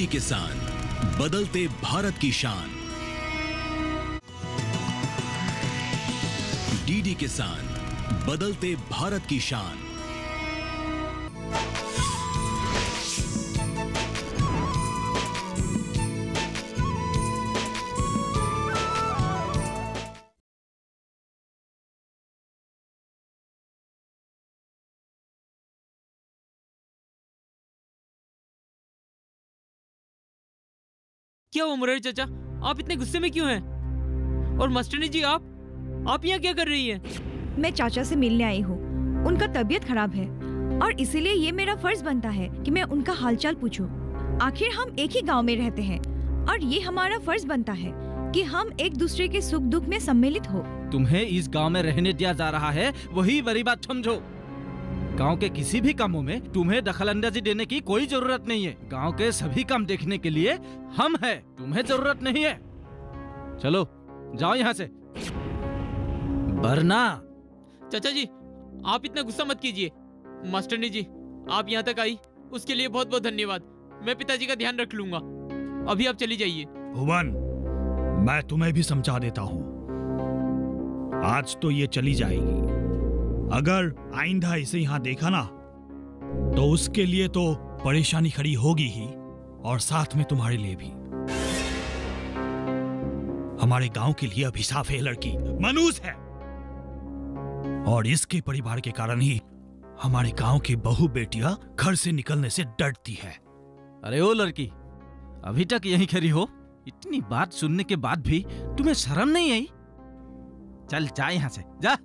किसान, बदलते भारत की शान। डीडी किसान, बदलते भारत की शान। क्या हुआ मुरारी चाचा, आप इतने गुस्से में क्यों हैं? और मास्टरनी जी आप यहाँ क्या कर रही हैं? मैं चाचा से मिलने आई हूँ। उनका तबीयत खराब है और इसीलिए ये मेरा फर्ज बनता है कि मैं उनका हालचाल पूछूं। आखिर हम एक ही गांव में रहते हैं और ये हमारा फर्ज बनता है कि हम एक दूसरे के सुख दुख में सम्मिलित हो। तुम्हें इस गांव में रहने दिया जा रहा है, वही बड़ी बात समझो। गांव के किसी भी कामों में तुम्हें दखलंदाजी देने की कोई जरूरत नहीं है। गांव के सभी काम देखने के लिए हम हैं, तुम्हें जरूरत नहीं है। चलो जाओ यहाँ से, वरना। चाचा जी आप इतना गुस्सा मत कीजिए। मास्टरनी जी आप यहाँ तक आई उसके लिए बहुत बहुत धन्यवाद। मैं पिताजी का ध्यान रख लूंगा। अभी आप चली जाइए। भुवन, मैं तुम्हें भी समझा देता हूँ। आज तो ये चली जाएगी, अगर आइंदा इसे यहाँ देखा ना तो उसके लिए तो परेशानी खड़ी होगी ही, और साथ में तुम्हारे लिए भी। हमारे गांव के लिए अभिशाप है लड़की, मनूस है, और इसके परिवार के कारण ही हमारे गांव की बहू बेटियां घर से निकलने से डरती है। अरे ओ लड़की, अभी तक यहीं खड़ी हो? इतनी बात सुनने के बाद भी तुम्हें शर्म नहीं आई? चल जा यहाँ से, जा।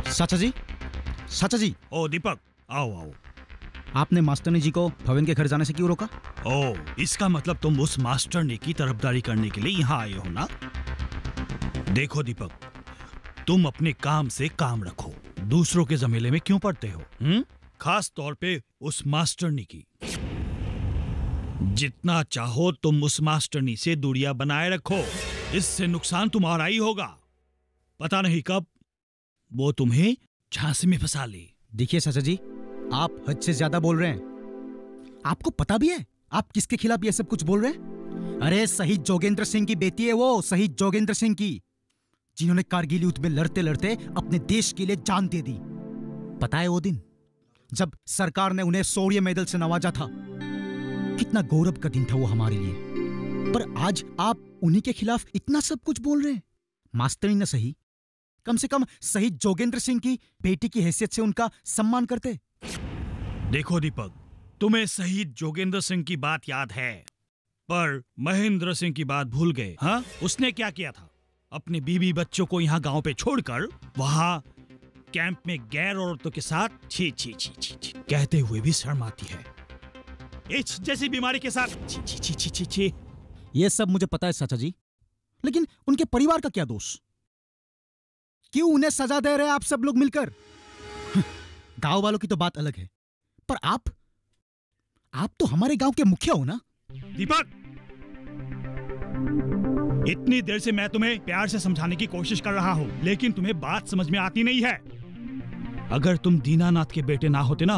चाचा जी, चाचा जी। ओ दीपक, आओ आओ। आपने मास्टरनी जी को भवन के घर जाने से क्यों रोका? ओ, इसका मतलब तुम उस मास्टरनी की तरफदारी करने के लिए यहाँ आए हो ना? देखो दीपक, तुम अपने काम से काम रखो, दूसरों के झमेले में क्यों पड़ते हो? खास तौर पे उस मास्टरनी की। जितना चाहो तुम उस मास्टरनी से दूरियां बनाए रखो, इससे नुकसान तुम्हारा ही होगा। पता नहीं कब वो तुम्हें झांसे में फंसा ले। देखिए चाचा जी, आप हद से ज्यादा बोल रहे हैं। आपको पता भी है आप किसके खिलाफ ये सब कुछ बोल रहे हैं? अरे शहीद जोगेंद्र सिंह की बेटी है वो, शहीद जोगेंद्र सिंह की, जिन्होंने कारगिल युद्ध में लड़ते लड़ते अपने देश के लिए जान दे दी। पता है वो दिन जब सरकार ने उन्हें शौर्य मेडल से नवाजा था? कितना गौरव का दिन था वो हमारे लिए। पर आज आप उन्हीं के खिलाफ इतना सब कुछ बोल रहे हैं। मास्टरनी न सही, कम से कम शहीद जोगेंद्र सिंह की बेटी की हैसियत से उनका सम्मान करते। देखो दीपक, तुम्हें शहीद जोगेंद्र सिंह की बात याद है, पर महेंद्र सिंह की बात भूल गए। हाँ, उसने क्या किया था? अपने बीवी बच्चों को यहाँ गांव पे छोड़कर वहाँ कैंप में गैर औरतों के साथ छी छी छी छी छी कहते हुए भी शर्म आती है। एड्स जैसी बीमारी के साथ छी छी छी छी छी छी। ये सब मुझे पता है चाचा जी, लेकिन उनके परिवार का क्या दोष? क्यों उन्हें सजा दे रहे हैं आप सब लोग मिलकर? गांव वालों की तो बात अलग है, पर आप तो हमारे गांव के मुखिया हो ना? दीपक, इतनी देर से मैं तुम्हें प्यार से समझाने की कोशिश कर रहा हूं, लेकिन तुम्हें बात समझ में आती नहीं है। अगर तुम दीनानाथ के बेटे ना होते ना,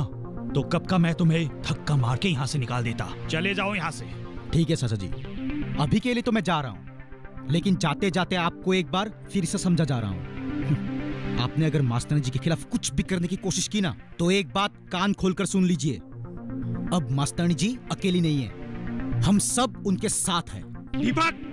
तो कब का मैं तुम्हें धक्का मार के यहाँ से निकाल देता। चले जाओ यहाँ से। ठीक है चाचा जी, अभी के लिए तो मैं जा रहा हूँ, लेकिन जाते जाते आपको एक बार फिर से समझा जा रहा हूँ। आपने अगर मास्टरनी जी के खिलाफ कुछ भी करने की कोशिश की ना, तो एक बात कान खोलकर सुन लीजिए। अब मास्टरनी जी अकेली नहीं है, हम सब उनके साथ हैं। दीपक,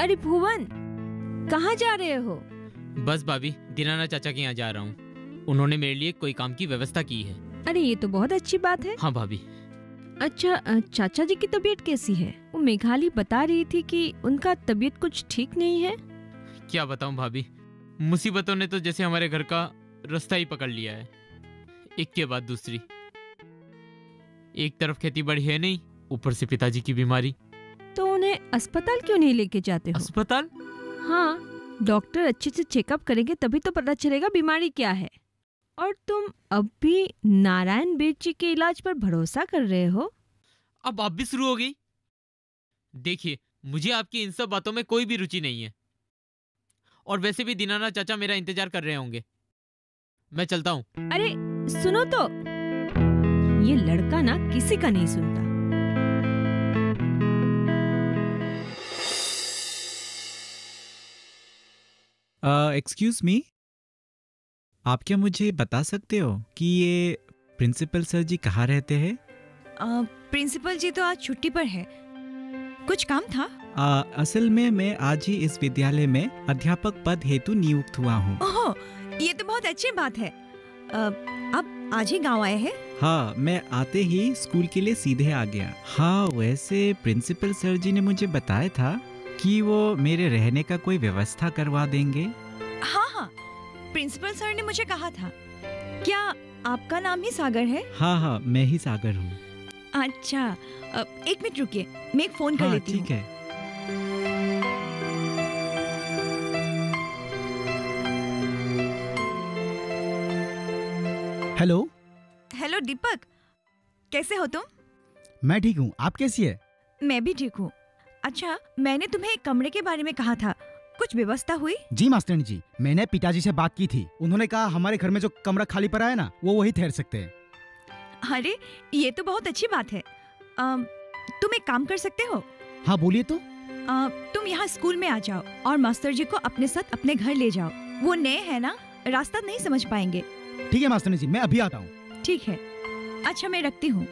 अरे भुवन, कहाँ जा रहे हो? बस भाभी, दीनानाथ चाचा के यहाँ जा रहा हूँ। उन्होंने मेरे लिए कोई काम की व्यवस्था की है। अरे ये तो बहुत अच्छी बात है। हाँ भाभी। अच्छा, चाचा जी की तबीयत कैसी है? वो मेघाली बता रही थी कि उनका तबीयत कुछ ठीक नहीं है। क्या बताऊं भाभी, मुसीबतों ने तो जैसे हमारे घर का रास्ता ही पकड़ लिया है, एक के बाद दूसरी। एक तरफ खेती बाड़ी है नहीं, ऊपर से पिताजी की बीमारी। तो उन्हें अस्पताल क्यों नहीं लेके जाते हो? अस्पताल? हाँ, डॉक्टर अच्छे से चेकअप करेंगे तभी तो पता चलेगा बीमारी क्या है। और तुम अब भी नारायण बेद जी के इलाज पर भरोसा कर रहे हो? अब आप भी शुरू हो गई। देखिए, मुझे आपकी इन सब बातों में कोई भी रुचि नहीं है, और वैसे भी दीनानाथ चाचा मेरा इंतजार कर रहे होंगे। मैं चलता हूँ। अरे सुनो तो, ये लड़का ना किसी का नहीं सुनता। एक्सक्यूज मी, आप क्या मुझे बता सकते हो कि ये प्रिंसिपल सर जी कहाँ रहते हैं? प्रिंसिपल जी तो आज छुट्टी पर है, कुछ काम था? असल में मैं आज ही इस विद्यालय में अध्यापक पद हेतु नियुक्त हुआ हूँ। ओह, ये तो बहुत अच्छी बात है। अब आज ही गांव आए हैं? हाँ, मैं आते ही स्कूल के लिए सीधे आ गया। हाँ, वैसे प्रिंसिपल सर जी ने मुझे बताया था कि वो मेरे रहने का कोई व्यवस्था करवा देंगे। हाँ हाँ, प्रिंसिपल सर ने मुझे कहा था। क्या आपका नाम ही सागर है? हाँ हाँ, मैं ही सागर हूँ। अच्छा, एक मिनट रुकिए, मैं एक फोन कर लेती हूँ। ठीक है। हेलो। हेलो दीपक, कैसे हो तुम? मैं ठीक हूँ, आप कैसी है? मैं भी ठीक हूँ। अच्छा, मैंने तुम्हें एक कमरे के बारे में कहा था, कुछ व्यवस्था हुई? जी मास्टरनी जी, मैंने पिताजी से बात की थी। उन्होंने कहा हमारे घर में जो कमरा खाली पड़ा है ना, वो वही ठहर सकते हैं। अरे, ये तो बहुत अच्छी बात है। तुम एक काम कर सकते हो? हाँ बोलिए तो। तुम यहाँ स्कूल में आ जाओ और मास्टर जी को अपने साथ अपने घर ले जाओ। वो नए हैं ना, रास्ता नहीं समझ पाएंगे। ठीक है मास्टरनी जी, मैं अभी आता हूँ। ठीक है। अच्छा, मैं रखती हूँ।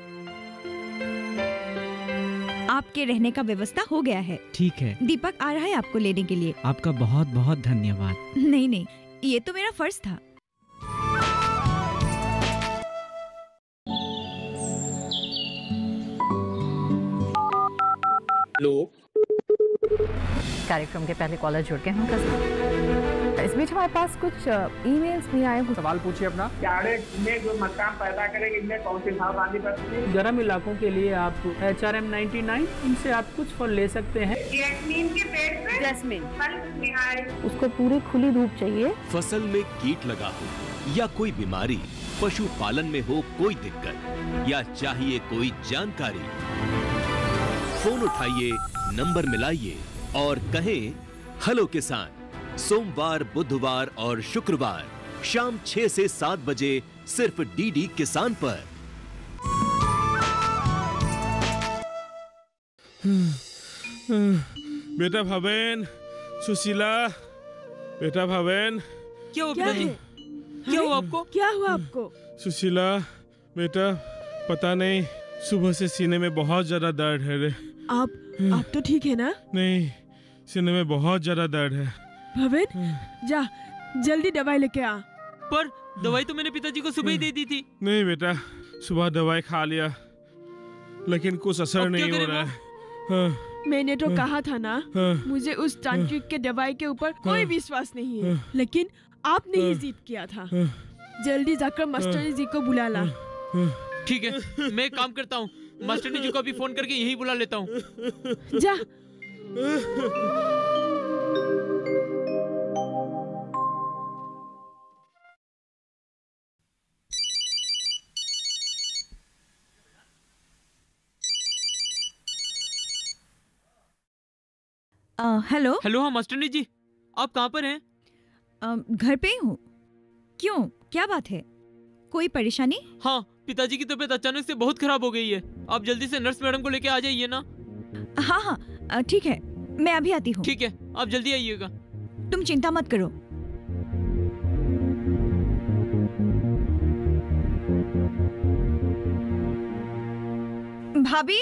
आपके रहने का व्यवस्था हो गया है। ठीक है। दीपक आ रहा है आपको लेने के लिए। आपका बहुत बहुत धन्यवाद। नहीं नहीं, ये तो मेरा फर्ज था। हेलो। कार्यक्रम के पहले कॉलर जुड़ गए होंगे। इस बीच हमारे पास कुछ ईमेल्स भी आए हैं। सवाल पूछिए अपना। कैडेट में जो मकाम पैदा करेंगे, इनमें कौन सी सावधानी बरतनी है? गर्म इलाकों के लिए आप HRM 99, इनसे आप कुछ फल ले सकते हैं। जैस्मीन के पेड़ पे जैस्मीन फल निहार। उसको पूरी खुली धूप चाहिए। फसल में कीट लगा हो या कोई बीमारी, पशुपालन में हो कोई दिक्कत या चाहिए कोई जानकारी, फोन उठाइए, नंबर मिलाइए और कहें हेलो किसान। सोमवार, बुधवार और शुक्रवार शाम 6 से 7 बजे सिर्फ DD किसान पर। बेटा भावेन, सुशीला, बेटा भावेन। क्या हुआ पिताजी? क्या हुआ आपको? क्या हुआ आपको? सुशीला बेटा, पता नहीं, सुबह से सीने में बहुत ज्यादा दर्द है रे। आप तो ठीक है ना? नहीं, सीने में बहुत ज्यादा दर्द है। भवेन, जा जल्दी दवाई लेके आ। पर दवाई तो मैंने पिताजी को सुबह ही दे दी थी। नहीं बेटा, सुबह दवाई खा लिया लेकिन कुछ असर नहीं हो रहा है। हाँ, मैंने तो कहा था ना, हाँ, मुझे उस तांत्रिक के दवाई के ऊपर कोई विश्वास नहीं है, लेकिन आपने ही जिद किया था। जल्दी जाकर मास्टर जी को बुला ला। ठीक है, मैं एक काम करता हूँ, मास्टर जी को अभी फोन करके यही बुला लेता हूँ। जा। हेलो। हेलो, हाँ मास्टर जी, आप कहाँ पर हैं? घर पे ही हूँ। क्यों, क्या बात है? कोई परेशानी? हाँ, पिताजी की तबीयत अचानक से बहुत खराब हो गई है। आप जल्दी से नर्स मैडम को लेके आ जाइए ना। हाँ हाँ ठीक है, मैं अभी आती हूँ। ठीक है, आप जल्दी आइएगा। तुम चिंता मत करो। भाभी,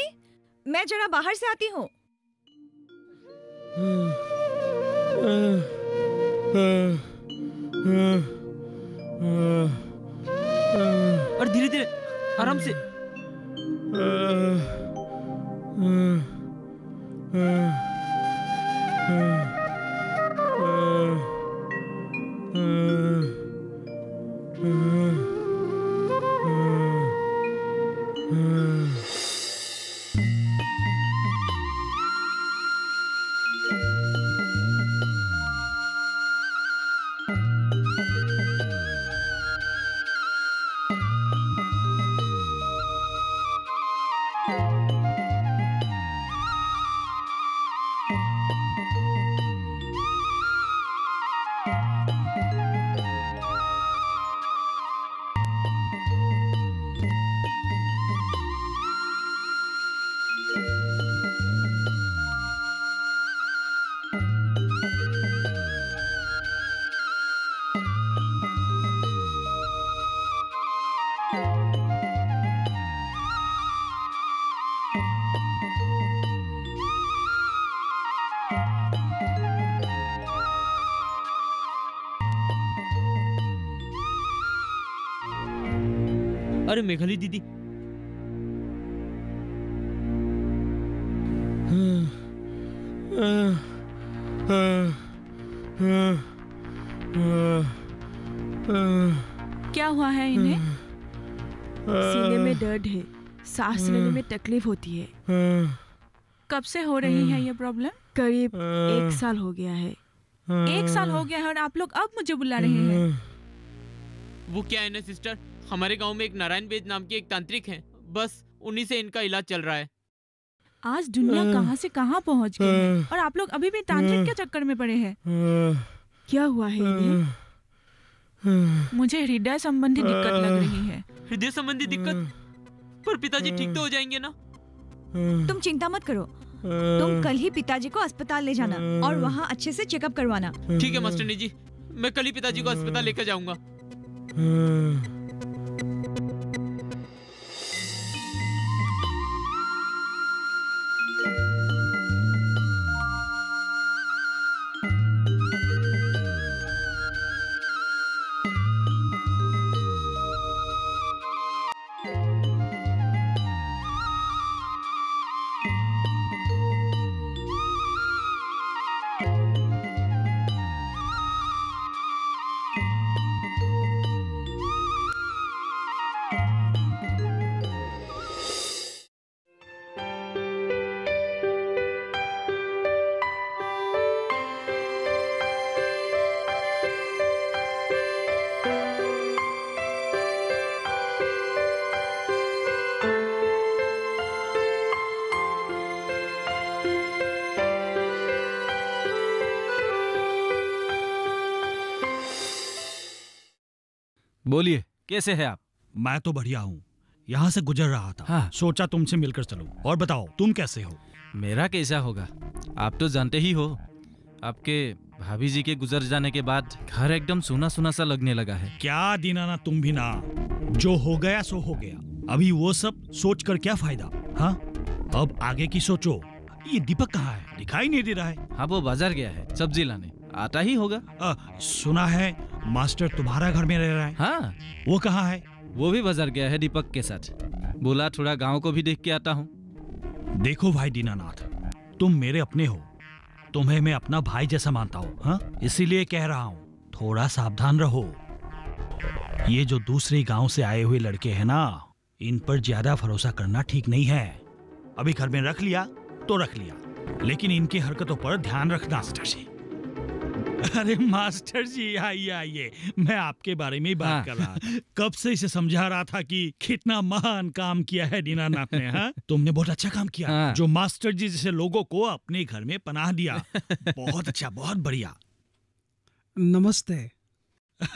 मैं जरा बाहर से आती हूँ। हाँ, हाँ, हाँ, हाँ। और धीरे धीरे, आराम से। अरे मेघाली दीदी, क्या हुआ है इन्हें? सीने में दर्द है, सांस लेने में तकलीफ होती है। कब से हो रही है ये प्रॉब्लम? करीब 1 साल हो गया है। 1 साल हो गया है और आप लोग अब मुझे बुला रहे हैं। वो क्या है ना सिस्टर, हमारे गांव में एक नारायण वेद नाम के एक तांत्रिक हैं, बस उन्हीं से इनका इलाज चल रहा है। आज दुनिया कहां से कहां पहुंच गई है और आप लोग अभी भी तांत्रिक के चक्कर में पड़े हैं। क्या हुआ है इन्हें? मुझे हृदय संबंधी दिक्कत लग रही है। हृदय संबंधी दिक्कत? पर पिताजी ठीक तो हो जाएंगे ना? तुम चिंता मत करो, तुम कल ही पिताजी को अस्पताल ले जाना और वहाँ अच्छे से चेकअप करवाना। ठीक है मास्टरनी जी, मैं कल ही पिताजी को अस्पताल लेकर जाऊंगा। बोलिए, कैसे हैं आप? मैं तो बढ़िया हूँ, यहाँ से गुजर रहा था। हाँ। सोचा तुमसे मिलकर चलूं। और बताओ तुम कैसे हो? मेरा कैसा होगा, आप तो जानते ही हो। आपके भाभी जी के गुजर जाने के बाद घर एकदम सूना सूना सा लगने लगा है। क्या दीनाना, तुम भी ना। जो हो गया सो हो गया, अभी वो सब सोच कर क्या फायदा। हाँ, अब आगे की सोचो। ये दीपक कहाँ है? दिखाई नहीं दे रहा है। हाँ, वो बाजार गया है सब्जी लाने, आता ही होगा। सुना है मास्टर तुम्हारा घर में रह रहा है। हाँ। वो कहाँ है? वो भी बाजार गया है दीपक के साथ। बोला थोड़ा गांव को भी देख के आता हूँ। देखो भाई दीनानाथ, तुम मेरे अपने हो, तुम्हें मैं अपना भाई जैसा मानता हूँ। हाँ, इसीलिए कह रहा हूँ, थोड़ा सावधान रहो। ये जो दूसरे गांव से आए हुए लड़के हैं ना, इन पर ज्यादा भरोसा करना ठीक नहीं है। अभी घर में रख लिया तो रख लिया, लेकिन इनकी हरकतों पर ध्यान रखना। मास्टर जी, अरे मास्टर जी आइए आइए, मैं आपके बारे में ही बात कर रहा। कब से इसे समझा रहा था कि कितना महान काम किया है दीनानाथ ने। हाँ, तुमने बहुत अच्छा काम किया, जो मास्टर जी जैसे लोगों को अपने घर में पनाह दिया। बहुत अच्छा, बहुत बढ़िया। नमस्ते।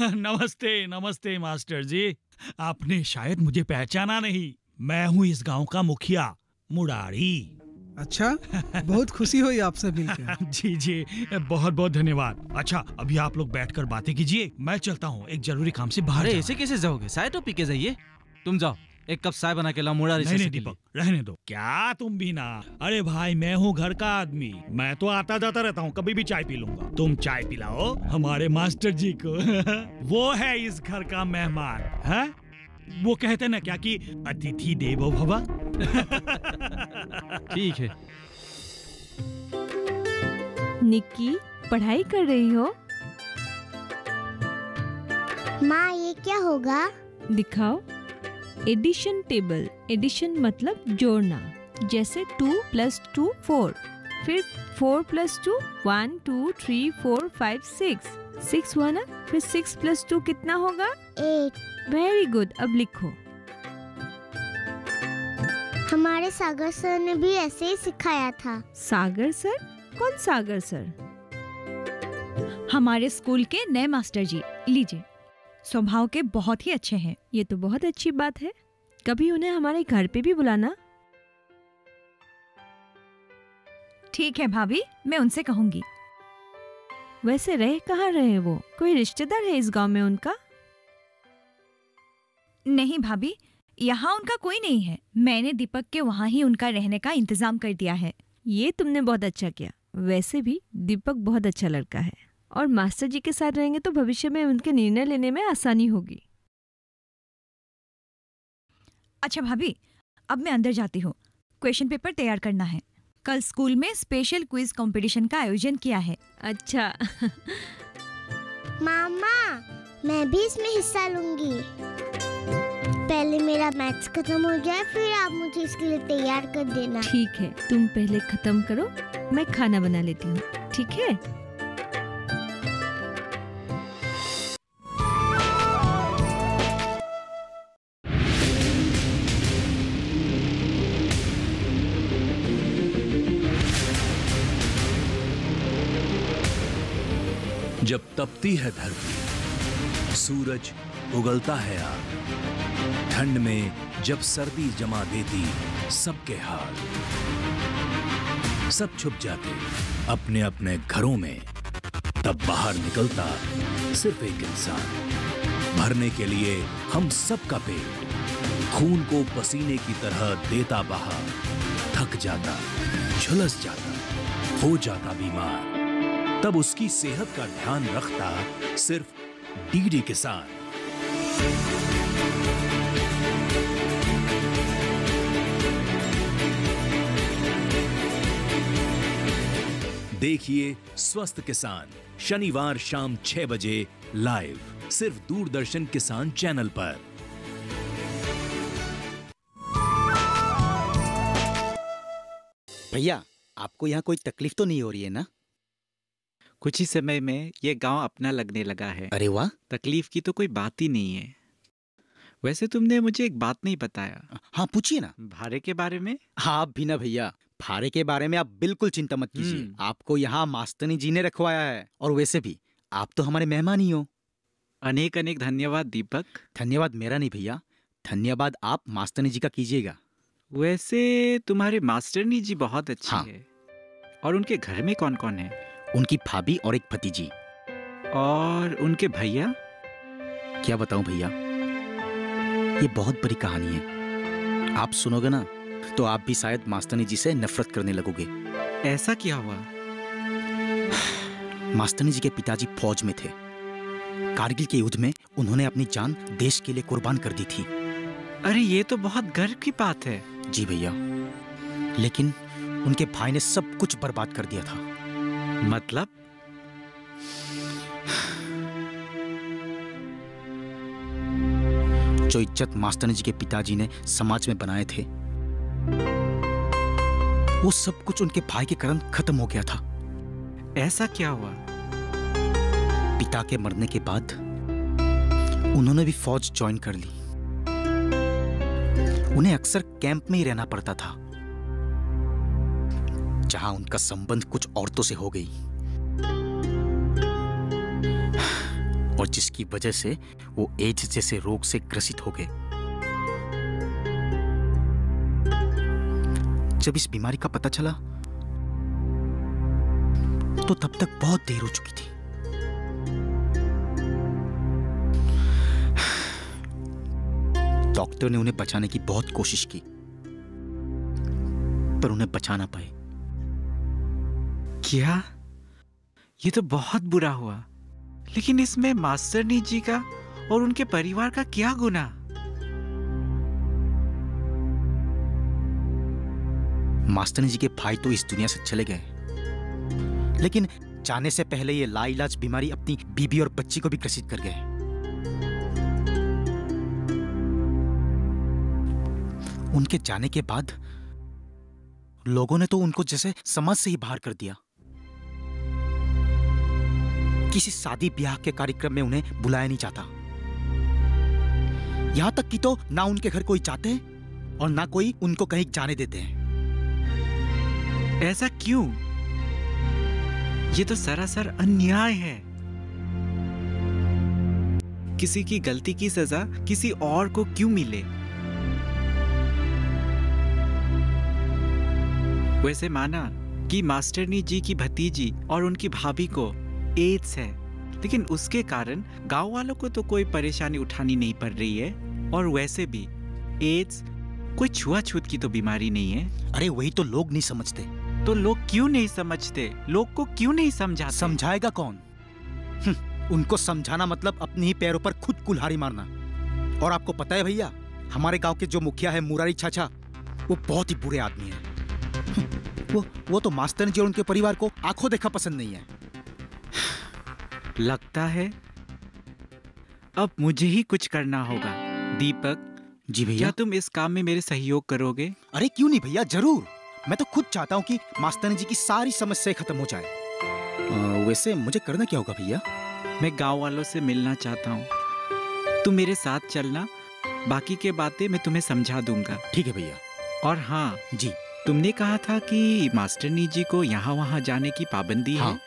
नमस्ते नमस्ते मास्टर जी, आपने शायद मुझे पहचाना नहीं। मैं हूँ इस गांव का मुखिया, मुरारी। अच्छा, बहुत खुशी हुई आपसे मिलकर। जी जी, बहुत बहुत धन्यवाद। अच्छा, अभी आप लोग बैठकर बातें कीजिए, मैं चलता हूँ, एक जरूरी काम से बाहर। अरे ऐसे कैसे जाओगे? चाय तो पी के जाइए। तुम जाओ, एक कप चाय बना के लाओ मुरारी से। नहीं दीपक, रहने दो। क्या तुम भी ना? अरे भाई, मैं हूँ घर का आदमी, मैं तो आता जाता रहता हूँ, कभी भी चाय पी लूंगा। तुम चाय पिलाओ हमारे मास्टर जी को। वो है इस घर का मेहमान। है वो कहते ना क्या कि अतिथि देवो भव। ठीक है। निक्की, पढ़ाई कर रही हो? माँ, ये क्या होगा? दिखाओ। Addition table. एडिशन मतलब जोड़ना। जैसे 2 + 2 4, फिर 4 + 2 1 2 3 4 5 6 6 हुआ ना? फिर 6 + 2 कितना होगा? 8। Very good. अब लिखो। हमारे सागर सर ने भी ऐसे ही सिखाया था। सागर सर? कौन सागर सर? हमारे स्कूल के नए मास्टर जी। लीजिए, स्वभाव के बहुत ही अच्छे हैं। ये तो बहुत अच्छी बात है। कभी उन्हें हमारे घर पे भी बुलाना। ठीक है भाभी, मैं उनसे कहूंगी। वैसे रह कहाँ रहे वो? कोई रिश्तेदार है इस गांव में उनका? नहीं भाभी, यहाँ उनका कोई नहीं है। मैंने दीपक के वहाँ ही उनका रहने का इंतजाम कर दिया है। ये तुमने बहुत अच्छा किया। वैसे भी दीपक बहुत अच्छा लड़का है और मास्टर जी के साथ रहेंगे तो भविष्य में उनके निर्णय लेने में आसानी होगी। अच्छा भाभी, अब मैं अंदर जाती हूँ। क्वेश्चन पेपर तैयार करना है। कल स्कूल में स्पेशल क्विज कंपटीशन का आयोजन किया है। अच्छा। मामा, मैं भी इसमें हिस्सा लूंगी। पहले मेरा मैथ्स खत्म हो जाए, फिर आप मुझे इसके लिए तैयार कर देना। ठीक है, तुम पहले खत्म करो, मैं खाना बना लेती हूँ। ठीक है? जब तपती है धरती, सूरज उगलता है आग, ठंड में जब सर्दी जमा देती सबके हाल, सब छुप जाते अपने अपने घरों में, तब बाहर निकलता सिर्फ एक इंसान, भरने के लिए हम सबका पेट, खून को पसीने की तरह देता बहा, थक जाता, झुलस जाता, हो जाता बीमार, तब उसकी सेहत का ध्यान रखता सिर्फ डीडी किसान। देखिए स्वस्थ किसान शनिवार शाम 6 बजे लाइव, सिर्फ दूरदर्शन किसान चैनल पर। भैया, आपको यहाँ कोई तकलीफ तो नहीं हो रही है ना? कुछ ही समय में ये गांव अपना लगने लगा है। अरे वाह! तकलीफ की तो कोई बात ही नहीं है। वैसे तुमने मुझे एक बात नहीं बताया। हाँ, पूछिए ना। भाड़े के बारे में? हाँ, आप भी ना भैया, भाड़े के बारे में आप बिल्कुल चिंता मत कीजिए। आपको यहाँ मास्टरनी जी ने रखवाया है, और वैसे भी आप तो हमारे मेहमान ही हो। अनेक अनेक धन्यवाद दीपक। धन्यवाद मेरा नहीं भैया, धन्यवाद आप मास्टरनी जी का कीजिएगा। वैसे तुम्हारे मास्टरनी जी बहुत अच्छी है। और उनके घर में कौन कौन है? उनकी भाभी और एक भतीजी। और उनके भैया? क्या बताऊं भैया, ये बहुत बड़ी कहानी है। आप सुनोगे ना तो आप भी शायद मास्टरनी जी से नफरत करने लगोगे। ऐसा क्या हुआ? मास्टरनी जी के पिताजी फौज में थे। कारगिल के युद्ध में उन्होंने अपनी जान देश के लिए कुर्बान कर दी थी। अरे ये तो बहुत गर्व की बात है। जी भैया, लेकिन उनके भाई ने सब कुछ बर्बाद कर दिया था। मतलब? जो इज्जत मास्टरनी जी के पिताजी ने समाज में बनाए थे, वो सब कुछ उनके भाई के कारण खत्म हो गया था। ऐसा क्या हुआ? पिता के मरने के बाद उन्होंने भी फौज ज्वाइन कर ली। उन्हें अक्सर कैंप में ही रहना पड़ता था, जहां उनका संबंध कुछ औरतों से हो गई, और जिसकी वजह से वो एड्स जैसे रोग से ग्रसित हो गए। जब इस बीमारी का पता चला तो तब तक बहुत देर हो चुकी थी। डॉक्टर ने उन्हें बचाने की बहुत कोशिश की, पर उन्हें बचा ना पाए। क्या? ये तो बहुत बुरा हुआ। लेकिन इसमें मास्टरनी जी का और उनके परिवार का क्या गुनाह? मास्टरनी जी के भाई तो इस दुनिया से चले गए, लेकिन जाने से पहले ये लाइलाज बीमारी अपनी बीबी और बच्ची को भी ग्रसित कर गए। उनके जाने के बाद लोगों ने तो उनको जैसे समाज से ही बाहर कर दिया। किसी शादी ब्याह के कार्यक्रम में उन्हें बुलाया नहीं जाता। यहां तक कि तो ना उनके घर कोई जाते हैं और ना कोई उनको कहीं जाने देते हैं। ऐसा क्यों? ये तो सरासर अन्याय है। किसी की गलती की सजा किसी और को क्यों मिले? वैसे माना कि मास्टरनी जी की भतीजी और उनकी भाभी को एड्स है, लेकिन उसके कारण गांव वालों को तो कोई परेशानी उठानी नहीं पड़ रही है। और वैसे भी एड्स कोई छुआछूत की तो बीमारी नहीं है। अरे वही तो लोग नहीं समझते। तो लोग क्यों नहीं समझते? लोग को क्यों नहीं समझाते? समझाएगा कौन? उनको समझाना मतलब अपने ही पैरों पर खुद कुल्हाड़ी मारना। और आपको पता है भैया, हमारे गांव के जो मुखिया है मुरारी चाचा, वो बहुत ही बुरे आदमी है। वो तो मास्टर जी और उनके परिवार को आंखों देखा पसंद नहीं है। लगता है अब मुझे ही कुछ करना होगा। दीपक जी भैया, क्या तुम इस काम में मेरे सहयोग करोगे? अरे क्यों नहीं भैया, जरूर। मैं तो खुद चाहता हूँ कि मास्टरनी जी की सारी समस्याएं खत्म हो जाए। वैसे मुझे करना क्या होगा भैया? मैं गांव वालों से मिलना चाहता हूँ। तुम मेरे साथ चलना, बाकी के बातें मैं तुम्हें समझा दूंगा। ठीक है भैया। और हाँ जी, तुमने कहा था कि मास्टरनी जी को यहाँ वहाँ जाने की पाबंदी है।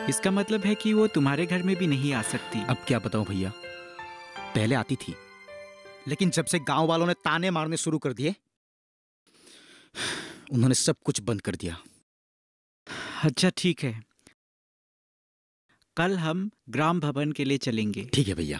इसका मतलब है कि वो तुम्हारे घर में भी नहीं आ सकती। अब क्या बताऊं भैया, पहले आती थी, लेकिन जब से गांव वालों ने ताने मारने शुरू कर दिए, उन्होंने सब कुछ बंद कर दिया। अच्छा ठीक है, कल हम ग्राम भवन के लिए चलेंगे। ठीक है भैया।